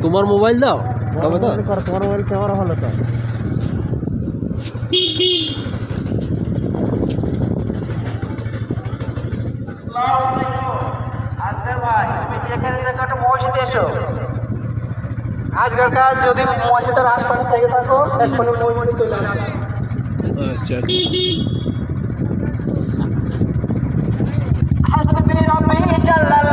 তোমার মোবাইল দাও তবে তো তোমার মোবাইল ক্যামেরা ভালো তো। আজকাল কাজ যদি মসজিদের আশপাশে থেকে থাকো এক্ষুনি মসজিদে চলে আসবে। আচ্ছা হাসবি রব্বি জাল্লাল